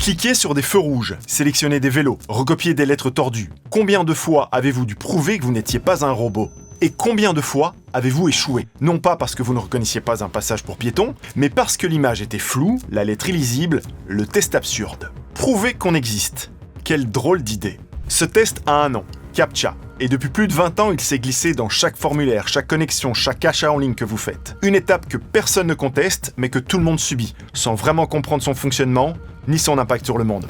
Cliquez sur des feux rouges, sélectionnez des vélos, recopiez des lettres tordues. Combien de fois avez-vous dû prouver que vous n'étiez pas un robot ? Et combien de fois avez-vous échoué ? Non pas parce que vous ne reconnaissiez pas un passage pour piéton, mais parce que l'image était floue, la lettre illisible, le test absurde. Prouvez qu'on existe. Quelle drôle d'idée. Ce test a un nom, CAPTCHA. Et depuis plus de 20 ans, il s'est glissé dans chaque formulaire, chaque connexion, chaque achat en ligne que vous faites. Une étape que personne ne conteste, mais que tout le monde subit, sans vraiment comprendre son fonctionnement, ni son impact sur le monde.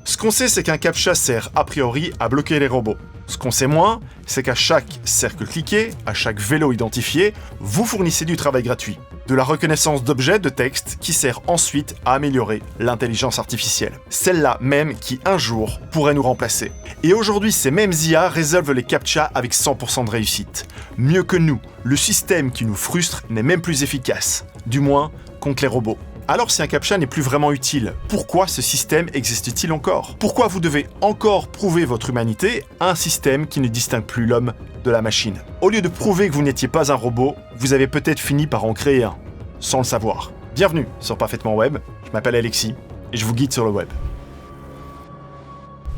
Ce qu'on sait, c'est qu'un CAPTCHA sert a priori à bloquer les robots. Ce qu'on sait moins, c'est qu'à chaque cercle cliqué, à chaque vélo identifié, vous fournissez du travail gratuit. De la reconnaissance d'objets, de texte, qui sert ensuite à améliorer l'intelligence artificielle. Celle-là même qui, un jour, pourrait nous remplacer. Et aujourd'hui, ces mêmes IA résolvent les CAPTCHA avec 100% de réussite. Mieux que nous, le système qui nous frustre n'est même plus efficace. Du moins, contre les robots. Alors si un CAPTCHA n'est plus vraiment utile, pourquoi ce système existe-t-il encore ? Pourquoi vous devez encore prouver votre humanité à un système qui ne distingue plus l'homme de la machine ? Au lieu de prouver que vous n'étiez pas un robot, vous avez peut-être fini par en créer un, sans le savoir. Bienvenue sur Parfaitement Web, je m'appelle Alexis et je vous guide sur le web.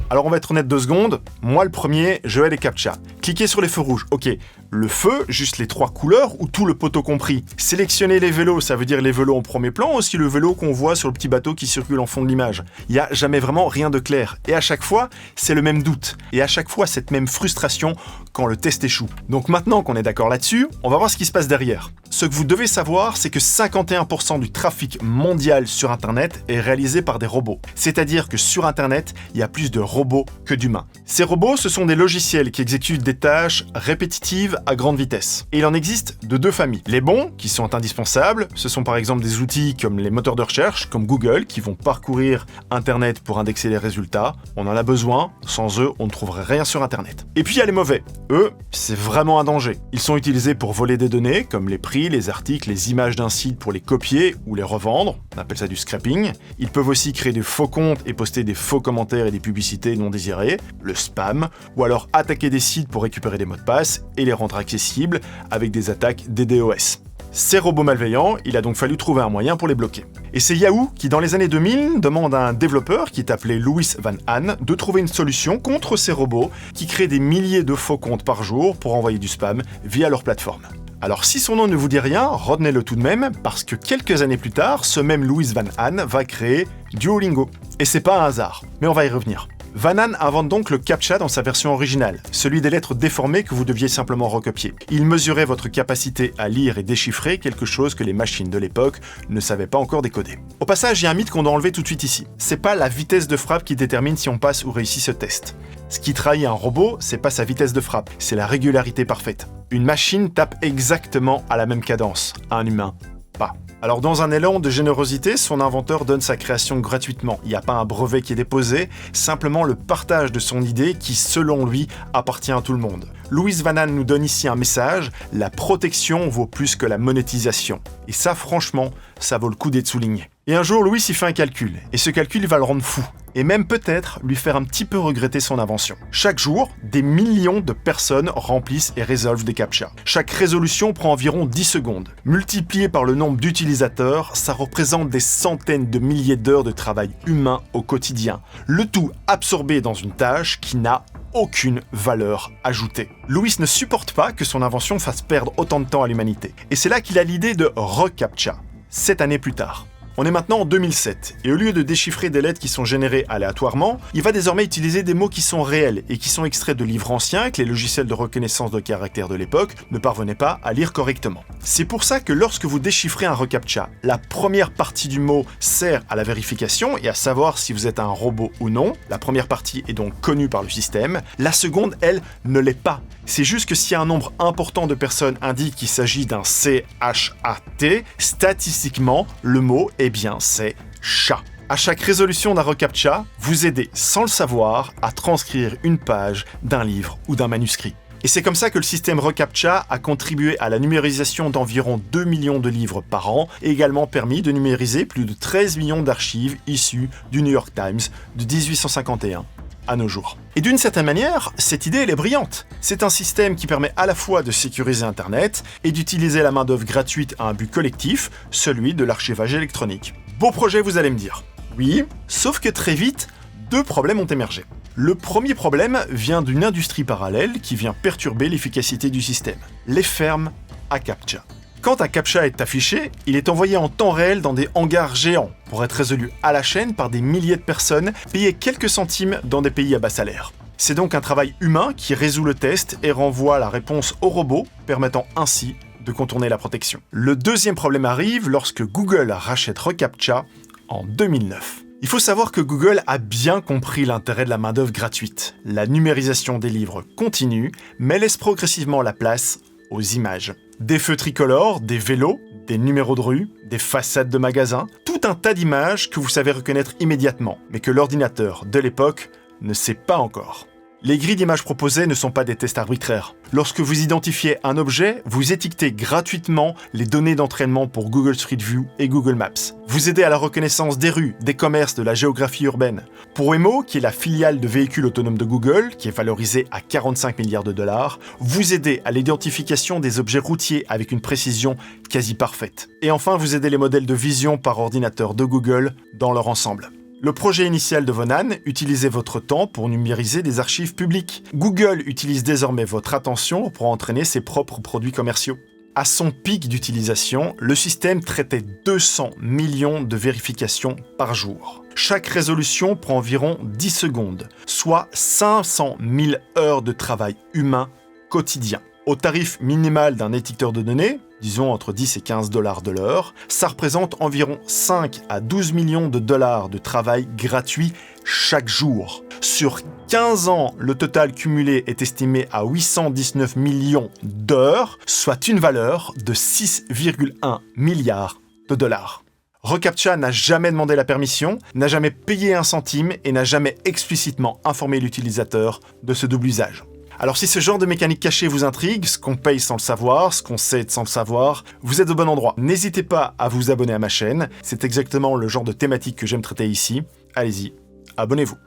Alors on va être honnête 2 secondes, moi le premier, je hais les CAPTCHA. Cliquez sur les feux rouges, ok. Le feu, juste les 3 couleurs ou tout le poteau compris. Sélectionnez les vélos, ça veut dire les vélos en premier plan, aussi le vélo qu'on voit sur le petit bateau qui circule en fond de l'image. Il n'y a jamais vraiment rien de clair. Et à chaque fois, c'est le même doute. Et à chaque fois, cette même frustration quand le test échoue. Donc maintenant qu'on est d'accord là-dessus, on va voir ce qui se passe derrière. Ce que vous devez savoir, c'est que 51% du trafic mondial sur Internet est réalisé par des robots. C'est-à-dire que sur Internet, il y a plus de robots que d'humains. Ces robots, ce sont des logiciels qui exécutent des tâches répétitives à grande vitesse. Et il en existe de 2 familles. Les bons, qui sont indispensables, ce sont par exemple des outils comme les moteurs de recherche, comme Google, qui vont parcourir Internet pour indexer les résultats. On en a besoin, sans eux, on ne trouverait rien sur Internet. Et puis il y a les mauvais. Eux, c'est vraiment un danger. Ils sont utilisés pour voler des données, comme les prix, les articles, les images d'un site pour les copier ou les revendre. On appelle ça du scrapping. Ils peuvent aussi créer des faux comptes et poster des faux commentaires et des publicités non désirées, le spam, ou alors attaquer des sites pour récupérer des mots de passe et les rendre accessibles avec des attaques DDoS. Ces robots malveillants, il a donc fallu trouver un moyen pour les bloquer. Et c'est Yahoo qui, dans les années 2000, demande à un développeur qui est appelé Louis Van Ahn de trouver une solution contre ces robots qui créent des milliers de faux comptes par jour pour envoyer du spam via leur plateforme. Alors si son nom ne vous dit rien, retenez-le tout de même, parce que quelques années plus tard, ce même Louis Van Ahn va créer Duolingo. Et c'est pas un hasard, mais on va y revenir. Van Ahn invente donc le CAPTCHA dans sa version originale, celui des lettres déformées que vous deviez simplement recopier. Il mesurait votre capacité à lire et déchiffrer quelque chose que les machines de l'époque ne savaient pas encore décoder. Au passage, il y a un mythe qu'on doit enlever tout de suite ici. C'est pas la vitesse de frappe qui détermine si on passe ou réussit ce test. Ce qui trahit un robot, c'est pas sa vitesse de frappe, c'est la régularité parfaite. Une machine tape exactement à la même cadence, un humain pas. Alors dans un élan de générosité, son inventeur donne sa création gratuitement. Il n'y a pas un brevet qui est déposé, simplement le partage de son idée qui, selon lui, appartient à tout le monde. Louis Van Ahn nous donne ici un message, la protection vaut plus que la monétisation. Et ça, franchement, ça vaut le coup d'être souligné. Et un jour, Louis y fait un calcul, et ce calcul va le rendre fou, et même peut-être lui faire un petit peu regretter son invention. Chaque jour, des millions de personnes remplissent et résolvent des CAPTCHA. Chaque résolution prend environ 10 secondes. Multiplié par le nombre d'utilisateurs, ça représente des centaines de milliers d'heures de travail humain au quotidien. Le tout absorbé dans une tâche qui n'a aucune valeur ajoutée. Louis ne supporte pas que son invention fasse perdre autant de temps à l'humanité. Et c'est là qu'il a l'idée de reCAPTCHA, 7 années plus tard. On est maintenant en 2007, et au lieu de déchiffrer des lettres qui sont générées aléatoirement, il va désormais utiliser des mots qui sont réels et qui sont extraits de livres anciens que les logiciels de reconnaissance de caractères de l'époque ne parvenaient pas à lire correctement. C'est pour ça que lorsque vous déchiffrez un reCAPTCHA, la première partie du mot sert à la vérification et à savoir si vous êtes un robot ou non. La première partie est donc connue par le système. La seconde, elle, ne l'est pas. C'est juste que si un nombre important de personnes indique qu'il s'agit d'un CHAT, statistiquement, le mot, eh bien, c'est chat. À chaque résolution d'un reCAPTCHA, vous aidez, sans le savoir, à transcrire une page d'un livre ou d'un manuscrit. Et c'est comme ça que le système reCAPTCHA a contribué à la numérisation d'environ 2 millions de livres par an et également permis de numériser plus de 13 millions d'archives issues du New York Times de 1851 à nos jours. Et d'une certaine manière, cette idée, elle est brillante. C'est un système qui permet à la fois de sécuriser Internet et d'utiliser la main-d'œuvre gratuite à un but collectif, celui de l'archivage électronique. Beau projet, vous allez me dire. Oui, sauf que très vite, deux problèmes ont émergé. Le premier problème vient d'une industrie parallèle qui vient perturber l'efficacité du système, les fermes à CAPTCHA. Quand un CAPTCHA est affiché, il est envoyé en temps réel dans des hangars géants pour être résolu à la chaîne par des milliers de personnes payées quelques centimes dans des pays à bas salaire. C'est donc un travail humain qui résout le test et renvoie la réponse au robot, permettant ainsi de contourner la protection. Le deuxième problème arrive lorsque Google rachète reCAPTCHA en 2009. Il faut savoir que Google a bien compris l'intérêt de la main-d'œuvre gratuite. La numérisation des livres continue, mais laisse progressivement la place aux images. Des feux tricolores, des vélos, des numéros de rue, des façades de magasins, tout un tas d'images que vous savez reconnaître immédiatement, mais que l'ordinateur de l'époque ne sait pas encore. Les grilles d'images proposées ne sont pas des tests arbitraires. Lorsque vous identifiez un objet, vous étiquetez gratuitement les données d'entraînement pour Google Street View et Google Maps. Vous aidez à la reconnaissance des rues, des commerces, de la géographie urbaine. Pour Waymo, qui est la filiale de véhicules autonomes de Google, qui est valorisée à 45 milliards de dollars, vous aidez à l'identification des objets routiers avec une précision quasi parfaite. Et enfin, vous aidez les modèles de vision par ordinateur de Google dans leur ensemble. Le projet initial de Vonan utilisait votre temps pour numériser des archives publiques. Google utilise désormais votre attention pour entraîner ses propres produits commerciaux. À son pic d'utilisation, le système traitait 200 millions de vérifications par jour. Chaque résolution prend environ 10 secondes, soit 500 000 heures de travail humain quotidien. Au tarif minimal d'un étiqueteur de données, disons entre 10 et 15 dollars de l'heure, ça représente environ 5 à 12 millions de dollars de travail gratuit chaque jour. Sur 15 ans, le total cumulé est estimé à 819 millions d'heures, soit une valeur de 6,1 milliards de dollars. reCAPTCHA n'a jamais demandé la permission, n'a jamais payé un centime et n'a jamais explicitement informé l'utilisateur de ce double usage. Alors si ce genre de mécanique cachée vous intrigue, ce qu'on paye sans le savoir, ce qu'on sait sans le savoir, vous êtes au bon endroit. N'hésitez pas à vous abonner à ma chaîne, c'est exactement le genre de thématique que j'aime traiter ici. Allez-y, abonnez-vous.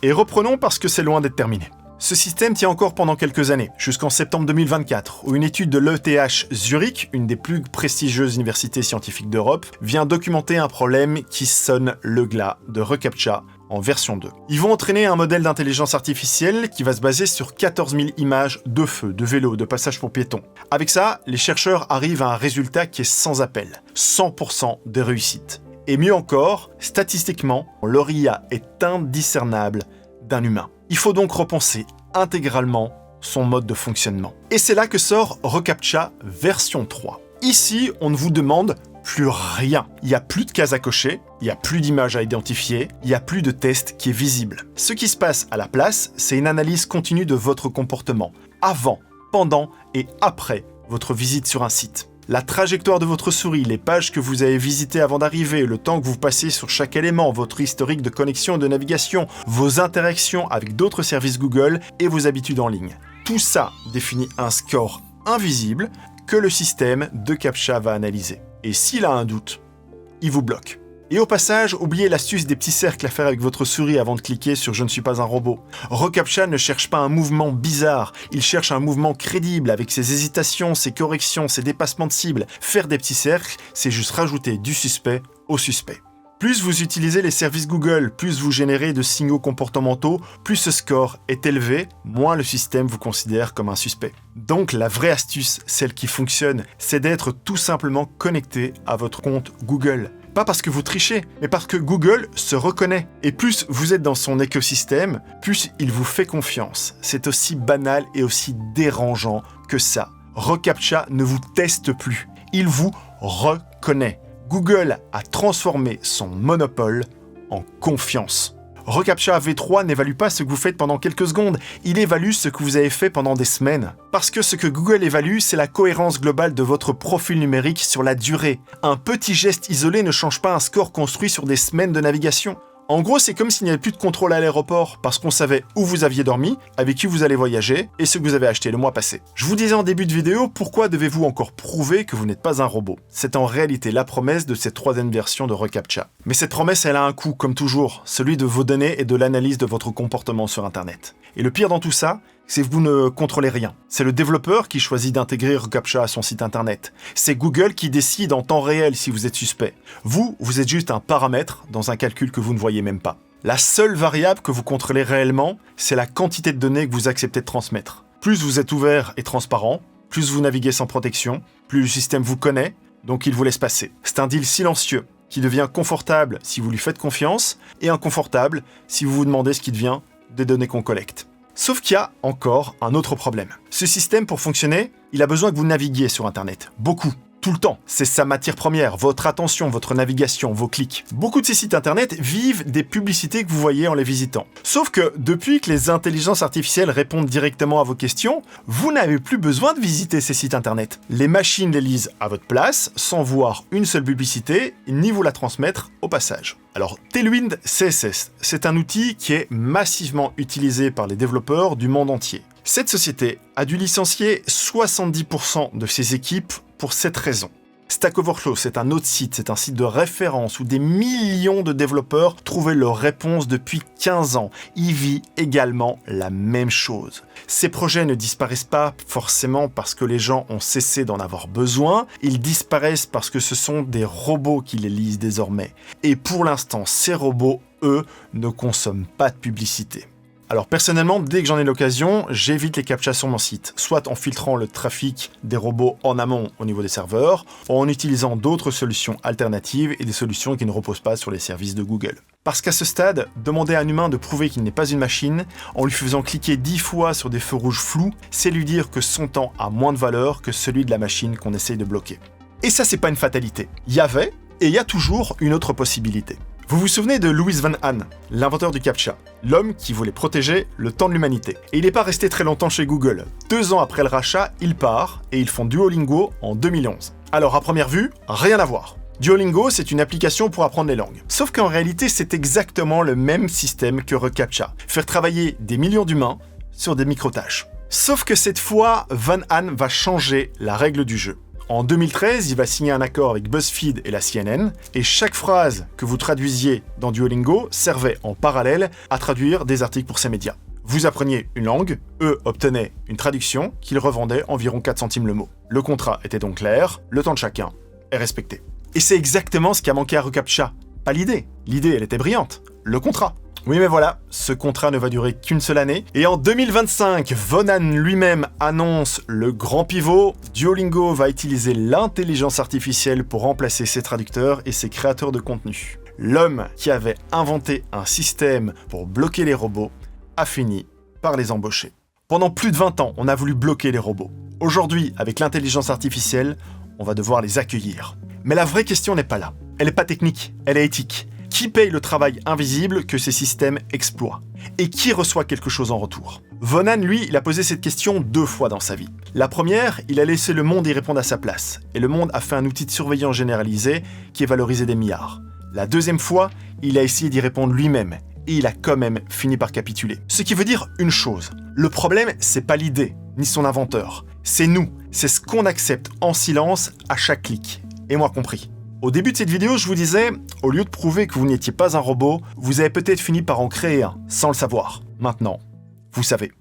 Et reprenons parce que c'est loin d'être terminé. Ce système tient encore pendant quelques années, jusqu'en septembre 2024, où une étude de l'ETH Zurich, une des plus prestigieuses universités scientifiques d'Europe, vient documenter un problème qui sonne le glas de reCAPTCHA en version 2. Ils vont entraîner un modèle d'intelligence artificielle qui va se baser sur 14 000 images de feux, de vélos, de passages pour piétons. Avec ça, les chercheurs arrivent à un résultat qui est sans appel, 100% de réussite. Et mieux encore, statistiquement, leur IA est indiscernable d'un humain. Il faut donc repenser intégralement son mode de fonctionnement. Et c'est là que sort reCAPTCHA version 3. Ici, on ne vous demande plus rien. Il n'y a plus de cases à cocher, il n'y a plus d'images à identifier, il n'y a plus de test qui est visible. Ce qui se passe à la place, c'est une analyse continue de votre comportement, avant, pendant et après votre visite sur un site. La trajectoire de votre souris, les pages que vous avez visitées avant d'arriver, le temps que vous passez sur chaque élément, votre historique de connexion et de navigation, vos interactions avec d'autres services Google et vos habitudes en ligne. Tout ça définit un score invisible que le système de CAPTCHA va analyser. Et s'il a un doute, il vous bloque. Et au passage, oubliez l'astuce des petits cercles à faire avec votre souris avant de cliquer sur « Je ne suis pas un robot ». reCAPTCHA ne cherche pas un mouvement bizarre, il cherche un mouvement crédible avec ses hésitations, ses corrections, ses dépassements de cible. Faire des petits cercles, c'est juste rajouter du suspect au suspect. Plus vous utilisez les services Google, plus vous générez de signaux comportementaux, plus ce score est élevé, moins le système vous considère comme un suspect. Donc la vraie astuce, celle qui fonctionne, c'est d'être tout simplement connecté à votre compte Google. Pas parce que vous trichez, mais parce que Google se reconnaît. Et plus vous êtes dans son écosystème, plus il vous fait confiance. C'est aussi banal et aussi dérangeant que ça. reCAPTCHA ne vous teste plus, il vous reconnaît. Google a transformé son monopole en confiance. reCAPTCHA V3 n'évalue pas ce que vous faites pendant quelques secondes, il évalue ce que vous avez fait pendant des semaines. Parce que ce que Google évalue, c'est la cohérence globale de votre profil numérique sur la durée. Un petit geste isolé ne change pas un score construit sur des semaines de navigation. En gros, c'est comme s'il n'y avait plus de contrôle à l'aéroport, parce qu'on savait où vous aviez dormi, avec qui vous allez voyager, et ce que vous avez acheté le mois passé. Je vous disais en début de vidéo, pourquoi devez-vous encore prouver que vous n'êtes pas un robot? C'est en réalité la promesse de cette troisième version de reCAPTCHA. Mais cette promesse, elle a un coût, comme toujours, celui de vos données et de l'analyse de votre comportement sur Internet. Et le pire dans tout ça, c'est que vous ne contrôlez rien. C'est le développeur qui choisit d'intégrer reCAPTCHA à son site internet. C'est Google qui décide en temps réel si vous êtes suspect. Vous êtes juste un paramètre dans un calcul que vous ne voyez même pas. La seule variable que vous contrôlez réellement, c'est la quantité de données que vous acceptez de transmettre. Plus vous êtes ouvert et transparent, plus vous naviguez sans protection, plus le système vous connaît, donc il vous laisse passer. C'est un deal silencieux qui devient confortable si vous lui faites confiance et inconfortable si vous vous demandez ce qui devient des données qu'on collecte. Sauf qu'il y a encore un autre problème. Ce système, pour fonctionner, il a besoin que vous naviguiez sur Internet. Beaucoup. Tout le temps. C'est sa matière première, votre attention, votre navigation, vos clics. Beaucoup de ces sites internet vivent des publicités que vous voyez en les visitant. Sauf que depuis que les intelligences artificielles répondent directement à vos questions, vous n'avez plus besoin de visiter ces sites internet. Les machines les lisent à votre place, sans voir une seule publicité, ni vous la transmettre au passage. Alors, Tailwind CSS, c'est un outil qui est massivement utilisé par les développeurs du monde entier. Cette société a dû licencier 70% de ses équipes pour cette raison. Stack Overflow, c'est un autre site, c'est un site de référence où des millions de développeurs trouvaient leurs réponses depuis 15 ans. Il vit également la même chose. Ces projets ne disparaissent pas forcément parce que les gens ont cessé d'en avoir besoin, ils disparaissent parce que ce sont des robots qui les lisent désormais. Et pour l'instant, ces robots, eux, ne consomment pas de publicité. Alors personnellement, dès que j'en ai l'occasion, j'évite les CAPTCHA sur mon site, soit en filtrant le trafic des robots en amont au niveau des serveurs, ou en utilisant d'autres solutions alternatives et des solutions qui ne reposent pas sur les services de Google. Parce qu'à ce stade, demander à un humain de prouver qu'il n'est pas une machine, en lui faisant cliquer 10 fois sur des feux rouges flous, c'est lui dire que son temps a moins de valeur que celui de la machine qu'on essaye de bloquer. Et ça, c'est pas une fatalité. Il y avait, et il y a toujours une autre possibilité. Vous vous souvenez de Louis Van Ahn, l'inventeur du CAPTCHA, l'homme qui voulait protéger le temps de l'humanité. Et il n'est pas resté très longtemps chez Google. 2 ans après le rachat, il part et ils font Duolingo en 2011. Alors à première vue, rien à voir. Duolingo, c'est une application pour apprendre les langues. Sauf qu'en réalité, c'est exactement le même système que reCAPTCHA. Faire travailler des millions d'humains sur des micro-tâches. Sauf que cette fois, Van Ahn va changer la règle du jeu. En 2013, il va signer un accord avec BuzzFeed et la CNN, et chaque phrase que vous traduisiez dans Duolingo servait en parallèle à traduire des articles pour ces médias. Vous appreniez une langue, eux obtenaient une traduction qu'ils revendaient environ 4 centimes le mot. Le contrat était donc clair, le temps de chacun est respecté. Et c'est exactement ce qui a manqué à reCAPTCHA. Pas l'idée. L'idée, elle était brillante. Le contrat. Oui, mais voilà, ce contrat ne va durer qu'une seule année. Et en 2025, Van Ahn lui-même annonce le grand pivot. Duolingo va utiliser l'intelligence artificielle pour remplacer ses traducteurs et ses créateurs de contenu. L'homme qui avait inventé un système pour bloquer les robots a fini par les embaucher. Pendant plus de 20 ans, on a voulu bloquer les robots. Aujourd'hui, avec l'intelligence artificielle, on va devoir les accueillir. Mais la vraie question n'est pas là. Elle n'est pas technique, elle est éthique. Qui paye le travail invisible que ces systèmes exploient? Et qui reçoit quelque chose en retour? Van Ahn, lui, il a posé cette question 2 fois dans sa vie. La première, il a laissé le monde y répondre à sa place. Et le monde a fait un outil de surveillance généralisé qui est valorisé des milliards. La deuxième fois, il a essayé d'y répondre lui-même. Et il a quand même fini par capituler. Ce qui veut dire une chose. Le problème, c'est pas l'idée, ni son inventeur. C'est nous. C'est ce qu'on accepte en silence à chaque clic. Et moi compris. Au début de cette vidéo, je vous disais, au lieu de prouver que vous n'étiez pas un robot, vous avez peut-être fini par en créer un, sans le savoir. Maintenant, vous savez.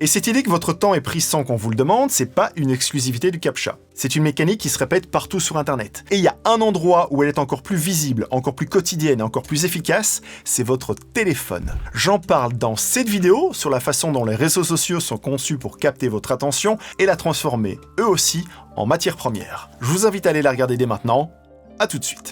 Et cette idée que votre temps est pris sans qu'on vous le demande, c'est pas une exclusivité du CAPTCHA. C'est une mécanique qui se répète partout sur Internet. Et il y a un endroit où elle est encore plus visible, encore plus quotidienne, encore plus efficace, c'est votre téléphone. J'en parle dans cette vidéo sur la façon dont les réseaux sociaux sont conçus pour capter votre attention et la transformer, eux aussi, en matière première. Je vous invite à aller la regarder dès maintenant. À tout de suite.